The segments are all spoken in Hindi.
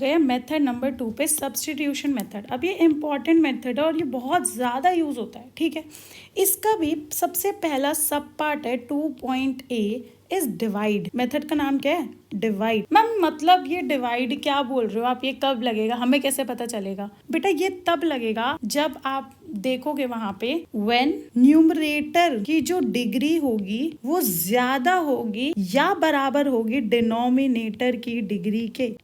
गए मेथड नंबर 2 पे, सब्स्टिट्यूशन मेथड। अब ये इम्पॉर्टेंट मेथड है और ये बहुत ज़्यादा यूज़ होता है, ठीक है। इसका भी सबसे पहला सब पार्ट है 2.a इज डिवाइड। मेथड का नाम क्या है? डिवाइड। मैम मतलब ये डिवाइड क्या बोल रहे हो आप? ये कब लगेगा? हमें कैसे पता चलेगा? बेटा ये तब लगेगा जब आप देखोगे वहां पे व्हेन न्यूमरेटर की जो डिग्री होगी वो ज्यादा होगी या बराबर होगी डिनोमिनेटर की डिग्री के।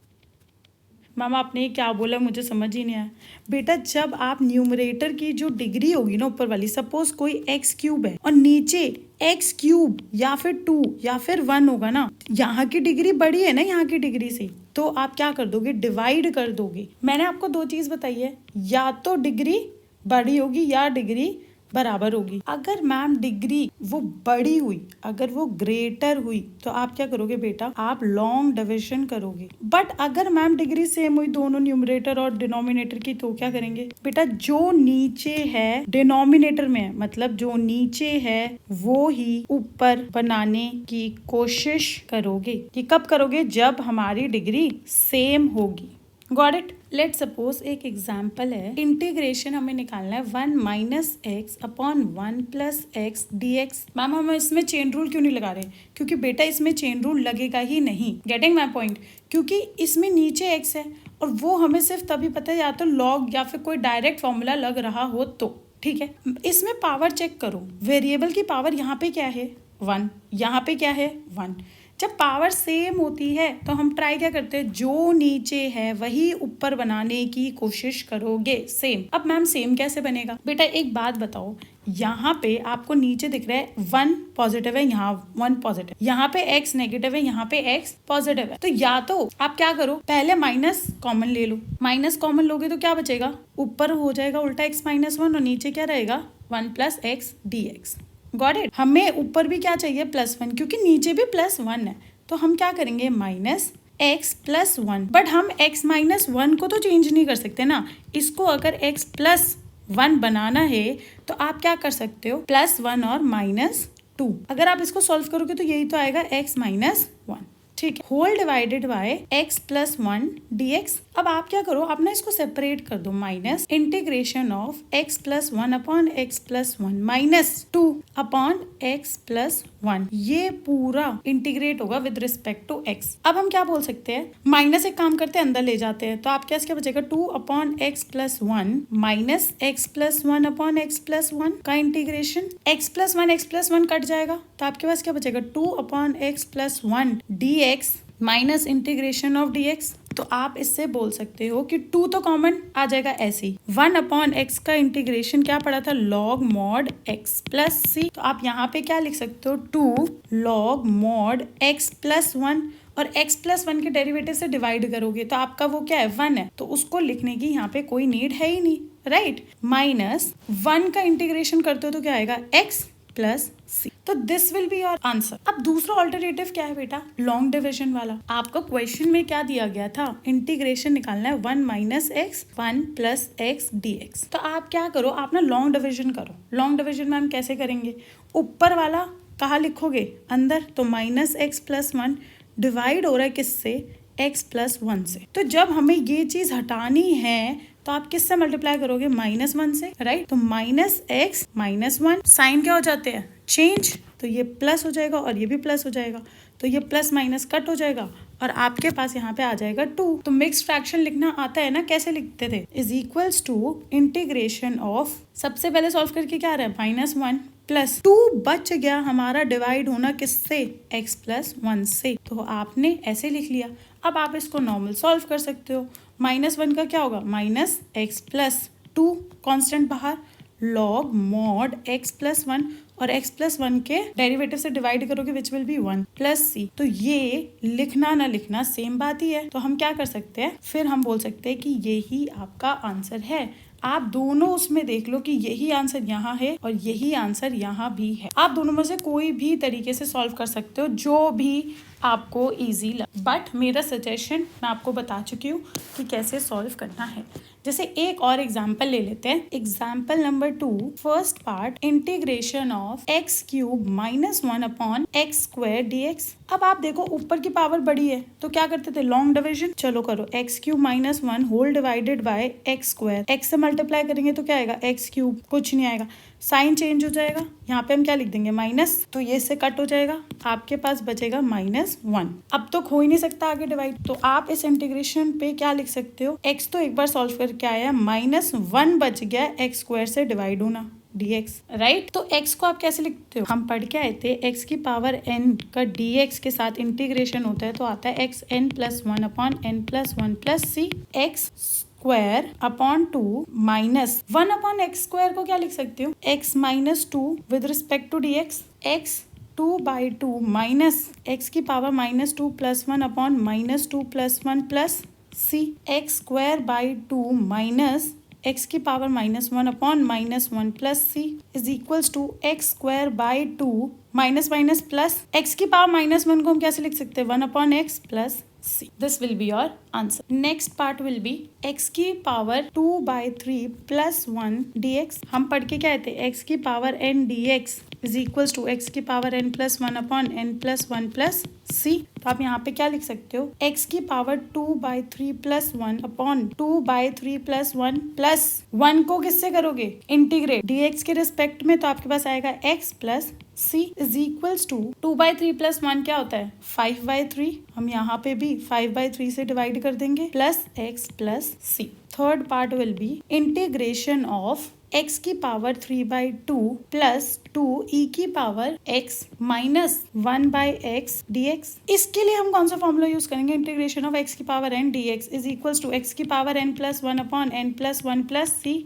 मामा आपने ये क्या बोला, मुझे समझ ही नहीं आया। बेटा जब आप न्यूमरेटर की जो डिग्री होगी ना ऊपर वाली, सपोज कोई एक्स क्यूब है और नीचे एक्स क्यूब या फिर 2 या फिर 1 होगा ना, यहाँ की डिग्री बड़ी है ना यहाँ की डिग्री से, तो आप क्या कर दोगे? डिवाइड कर दोगे। मैंने आपको 2 चीज बताई है, या तो डिग्री बड़ी होगी या डिग्री बराबर होगी। अगर मैम डिग्री वो बड़ी हुई, अगर वो ग्रेटर हुई, तो आप क्या करोगे बेटा? आप लॉन्ग डिविजन करोगे। बट अगर मैम डिग्री सेम हुई दोनों न्यूमरेटर और डिनोमिनेटर की, तो क्या करेंगे बेटा? जो नीचे है डिनोमिनेटर में है, मतलब जो नीचे है वो ही ऊपर बनाने की कोशिश करोगे। ये कब करोगे? जब हमारी डिग्री सेम होगी। Got it? लेट सपोज एक एग्जाम्पल है, इंटीग्रेशन हमें निकालना है 1 minus x upon 1 plus x d x. Ma'am हम इसमें चेन रूल क्यों नहीं लगा रहे? क्योंकि बेटा इसमें चेन रूल लगेगा ही नहीं। Getting my point? क्योंकि इसमें नीचे एक्स है और वो हमें सिर्फ तभी पता है या तो लॉग या फिर कोई डायरेक्ट फॉर्मूला लग रहा हो तो, ठीक है। इसमें पावर चेक करो, वेरिएबल की पावर यहाँ पे क्या है? 1, यहाँ पे क्या है? 1। जब पावर सेम होती है तो हम ट्राई क्या करते हैं? जो नीचे है वही ऊपर बनाने की कोशिश करोगे, सेम। अब मैम सेम कैसे बनेगा? बेटा एक बात बताओ, यहाँ पे आपको नीचे दिख रहा है 1 पॉजिटिव है, यहाँ 1 पॉजिटिव, यहाँ पे x नेगेटिव है, यहाँ पे x पॉजिटिव है, तो या तो आप क्या करो? पहले माइनस कॉमन ले लो। माइनस कॉमन लोगे तो क्या बचेगा? ऊपर हो जाएगा उल्टा x माइनस 1 और नीचे क्या रहेगा? 1 plus x d x. Got it? हमें ऊपर भी क्या चाहिए? +1, क्योंकि नीचे भी +1 है, तो हम क्या करेंगे? Minus x plus 1। बट हम x माइनस 1 को तो चेंज नहीं कर सकते ना, इसको अगर x प्लस 1 बनाना है तो आप क्या कर सकते हो? +1 और -2। अगर आप इसको सॉल्व करोगे तो यही तो आएगा x माइनस 1, ठीक है। Whole divided by x plus 1 dx। अब आप क्या करो? आप ना इसको सेपरेट कर दो, minus integration of x plus 1 upon x plus 1 minus 2 upon x plus 1। ये पूरा इंटीग्रेट होगा विद रिस्पेक्ट टू x। अब हम क्या बोल सकते हैं? माइनस एक काम करते हैं, अंदर ले जाते हैं, तो आप क्या बचेगा? 2 upon x plus 1 minus x plus 1 upon x plus 1 का इंटीग्रेशन। x प्लस 1 कट जाएगा तो आपके पास क्या बचेगा? 2 upon x plus 1 dx minus integration of dx। तो आप इससे बोल सकते हो कि 2 तो कॉमन आ जाएगा ऐसे ही। 1 अपॉन एक्स का इंटीग्रेशन क्या पड़ा था? लॉग मॉड x प्लस सी। तो आप यहाँ पे क्या लिख सकते हो? 2 लॉग मॉड x प्लस 1, और x प्लस 1 के डेरिवेटिव से डिवाइड करोगे तो आपका वो क्या है? 1 है, तो उसको लिखने की यहाँ पे कोई नीड है ही नहीं, राइट। माइनस 1 का इंटीग्रेशन करते हो तो क्या आएगा? x प्लस सी। तो this will be your answer. अब दूसरा ऑल्टरनेटिव क्या है बेटा? लॉन्ग डिविजन वाला। आपको क्वेश्चन में क्या दिया गया था? इंटीग्रेशन निकालना है 1 minus x 1 plus x d x. तो आप क्या करो? आप ना लॉन्ग डिविजन करो। लॉन्ग डिविजन में हम कैसे करेंगे? ऊपर वाला कहाँ लिखोगे? अंदर। तो माइनस एक्स प्लस 1 डिवाइड हो रहा है किससे? x प्लस 1 से। तो जब हमें ये चीज हटानी है तो आप किससे मल्टीप्लाई करोगे? -1 से, राइट। तो माइनस एक्स माइनस 1, साइन क्या हो जाते हैं? चेंज। तो ये प्लस हो जाएगा और ये भी प्लस हो जाएगा, तो ये प्लस माइनस कट हो जाएगा और आपके पास यहाँ पे आ जाएगा 2। तो मिक्स्ड फ्रैक्शन लिखना आता है ना? कैसे लिखते थे? Is equals to integration of, सबसे पहले सॉल्व करके क्या आ रहा है? -1 प्लस 2 बच गया हमारा डिवाइड होना किससे? x प्लस 1 से। तो आपने ऐसे लिख लिया। अब आप इसको नॉर्मल सॉल्व कर सकते हो। -1 का क्या होगा? माइनस एक्स प्लस 2, कॉन्स्टेंट बाहर, लॉग मॉड x प्लस 1, और x प्लस 1 के डेरिवेटिव से डिवाइड करोगे विच विल बी 1 प्लस सी। तो ये लिखना ना लिखना सेम बात ही है। तो हम क्या कर सकते हैं? फिर हम बोल सकते हैं कि यही आपका आंसर है। आप दोनों उसमें देख लो कि यही आंसर यहाँ है और यही आंसर यहाँ भी है। आप दोनों में से कोई भी तरीके से सॉल्व कर सकते हो, जो भी आपको ईजी बट मेरा सजेशन मैं आपको बता चुकी हूँ कि कैसे सॉल्व करना है। जैसे एक और एग्जाम्पल ले लेते हैं। Example number 2, first part, integration of x cube -1 upon x square dx। अब आप देखो ऊपर की पावर बड़ी है तो क्या करते थे, लॉन्ग डिविजन। चलो करो, x cube -1 whole divided by x square. x से मल्टीप्लाई करेंगे तो क्या आएगा, x क्यूब, कुछ नहीं आएगा, साइन चेंज हो जाएगा। यहाँ पे हम क्या लिख देंगे, माइनस, तो ये से कट हो जाएगा, आपके पास बचेगा -1। अब तो हो ही नहीं सकता आगे डिवाइड, तो आप इस इंटीग्रेशन पे क्या लिख सकते हो, x तो एक बार सॉल्व करके आया, -1 बच गया x स्क्वायर से डिवाइड होना dx, राइट। तो x को आप कैसे लिखते हो, हम पढ़ के आए थे x की पावर n का dx के साथ इंटीग्रेशन होता है तो आता है xn+1 upon n+1 plus c x square upon 2 -1 upon x square को क्या लिख सकते हो, x -2 with respect to dx, x 2/2 minus x की power -2 plus 1 upon -2 plus 1 plus c x square by 2 minus x की power -1 upon -1 plus c is equals to x square by 2 minus minus plus x की पावर -1 को हम कैसे लिख सकते हैं, 1 upon x plus C. This will be your answer. Next part will be x की पावर 2/3 प्लस 1 dx। हम पढ़ के क्या आए थे, x की power n dx is equals to x की power n plus 1 upon n plus 1 plus c। तो आप यहाँ पे क्या लिख सकते हो, x की power 2/3 plus 1 upon 2/3 plus 1 plus 1 को किससे करोगे, इंटीग्रेट dx के रिस्पेक्ट में, तो आपके पास आएगा x plus c is equals to 2/3 plus 1 क्या होता है, 5/3। हम यहाँ पे भी 5/3 से डिवाइड कर देंगे plus x plus c। Third part will be integration of x की पावर 3/2 प्लस 2 e की power x minus 1/x dx। इसके लिए हम कौन सा फॉर्मूला यूज करेंगे, इंटीग्रेशन ऑफ x की power n dx is equals to x की power n plus 1 upon n plus 1 plus c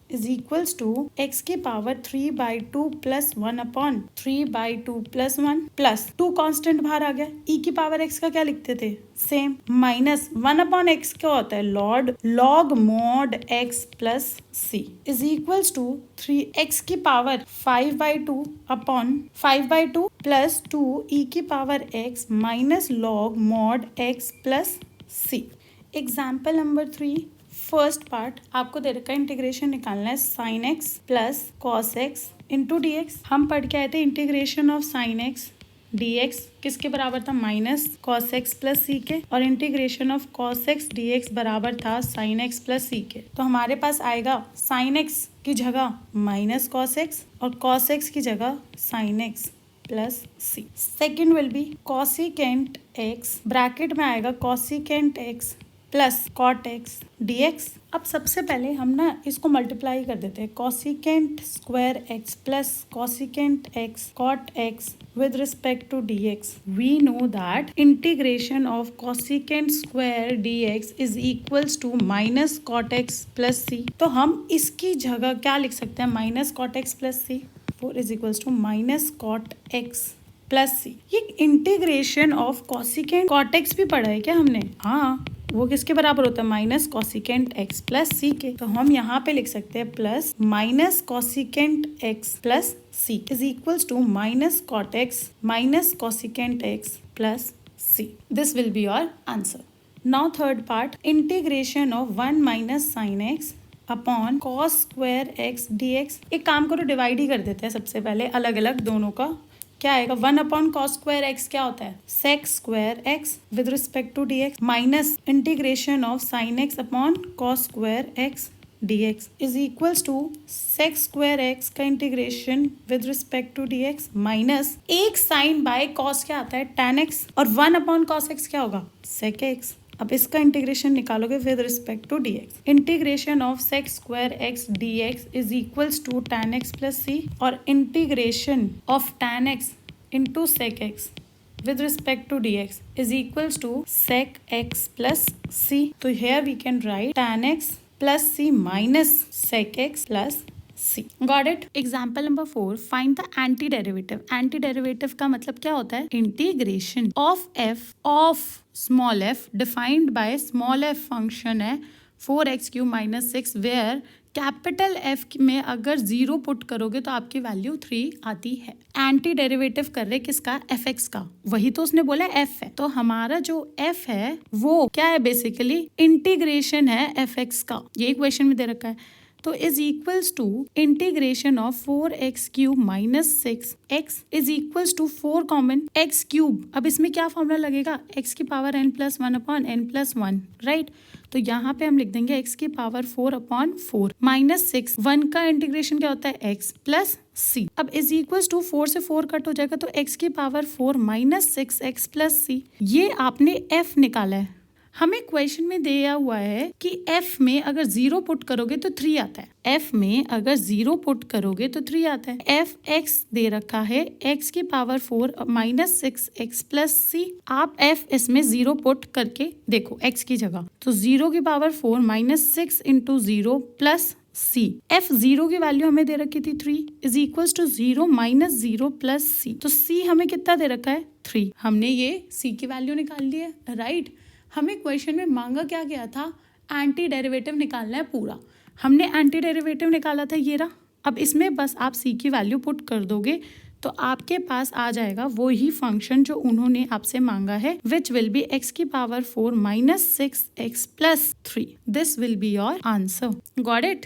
is equals to x की power 3/2 plus 1 upon 3/2 plus 1 plus 2 constant बाहर आ गया, e की पावर x का क्या लिखते थे, सेम, माइनस 1 अपॉन x क्या होता है, log mod x plus c is equals to 3x की पावर 5/2 अपॉन 5/2 प्लस 2 e की power x minus log mod x plus c। Example number 3, first part, आपको दे रखा है इंटीग्रेशन निकालना है sine x plus cos x into d x. हम पढ़ के आए थे integration of sine x d x किसके बराबर था, minus cos x plus c के, और integration of cos x d x बराबर था साइन एक्स प्लस सी के। तो हमारे पास आएगा साइन एक्स की जगह माइनस कॉस एक्स और कॉस एक्स की जगह sine x plus c. Second will be cosecant x, bracket में आएगा cosecant x plus cot x dx। अब सबसे पहले हम ना इसको मल्टीप्लाई कर देते हैं, cosecant square x plus cosecant x cot x with respect to dx। we know that integration of cosecant square dx is equals to minus cot x plus c। तो हम इसकी जगह क्या लिख सकते हैं, minus cot x plus C, 4 is equals to minus cot x plus C. ये integration of cosecant cot x भी पढ़ा है क्या हमने, हाँ, वो किसके बराबर होता है, minus cosecant x plus c के। तो हम यहाँ पे लिख सकते हैं plus minus cosecant x plus c is equals to minus cot x minus cosecant x plus c. This will be your answer. Now third part, integration of 1 minus sine x upon cos square x d x. एक काम करो, डिवाइड ही कर देते हैं सबसे पहले अलग अलग दोनों का। क्या आएगा, 1 अपॉन कॉस स्क्वायर एक्स क्या होता है, sec square x with respect to d x minus integration of sine x upon cos square x d x is equals to sec square x का integration with respect to d x minus एक साइन बाय कॉस क्या आता है, टैन एक्स, और 1 अपॉन कॉस एक्स क्या होगा, सेक एक्स। अब इसका इंटीग्रेशन निकालोगे with respect to d x, integration of sec square x d x is equals to tan x plus C, और integration of tan x into sec x with respect to dx is equals to sec x plus c। तो here we can write tan x plus c minus sec x plus c। Got it? Example number 4, find the antiderivative। Antiderivative का मतलब क्या होता है, integration of f of small f defined by small f function है 4x³ minus 6 where capital F में अगर 0 पुट करोगे तो आपकी वैल्यू 3 आती है। एंटी डेरिवेटिव कर रहे किसका, fx का, वही तो उसने बोला f है, तो हमारा जो f है वो क्या है, बेसिकली इंटीग्रेशन है fx का, ये क्वेश्चन में दे रखा है। तो is equals to integration of 4x³ minus 6x is equals to 4 common x³। अब इसमें क्या फॉर्मूला लगेगा, x की power n+1 upon n+1, right. तो यहाँ पे हम लिख देंगे x की पावर 4 अपॉन 4 माइनस 6, 1 का इंटीग्रेशन क्या होता है x प्लस c। अब इज इक्वल्स टू 4 से 4 कट हो जाएगा तो x की power 4 minus 6x plus c। ये आपने f निकाला है। हमें क्वेश्चन में दिया हुआ है कि f में अगर 0 पुट करोगे तो 3 आता है, f में अगर 0 पुट करोगे तो 3 आता है। fx दे रखा है x की power 4 minus 6x plus c। आप f इसमें 0 पुट करके देखो x की जगह, तो 0 की power 4 minus 6 into 0 plus c। f 0 की वैल्यू हमें दे रखी थी 3 is equals to 0 minus 0 plus c। तो c हमें कितना दे रखा है 3, हमने ये c की वैल्यू निकाल ली है, राइट। हमें क्वेश्चन में मांगा क्या गया था, एंटी डेरिवेटिव निकालना है पूरा, हमने एंटी डेरिवेटिव निकाला था ये रहा। अब इसमें बस आप c की वैल्यू पुट कर दोगे तो आपके पास आ जाएगा वो ही फंक्शन जो उन्होंने आपसे मांगा है, विच विल बी x की power 4 minus 6x plus 3। This will be your answer. Got it.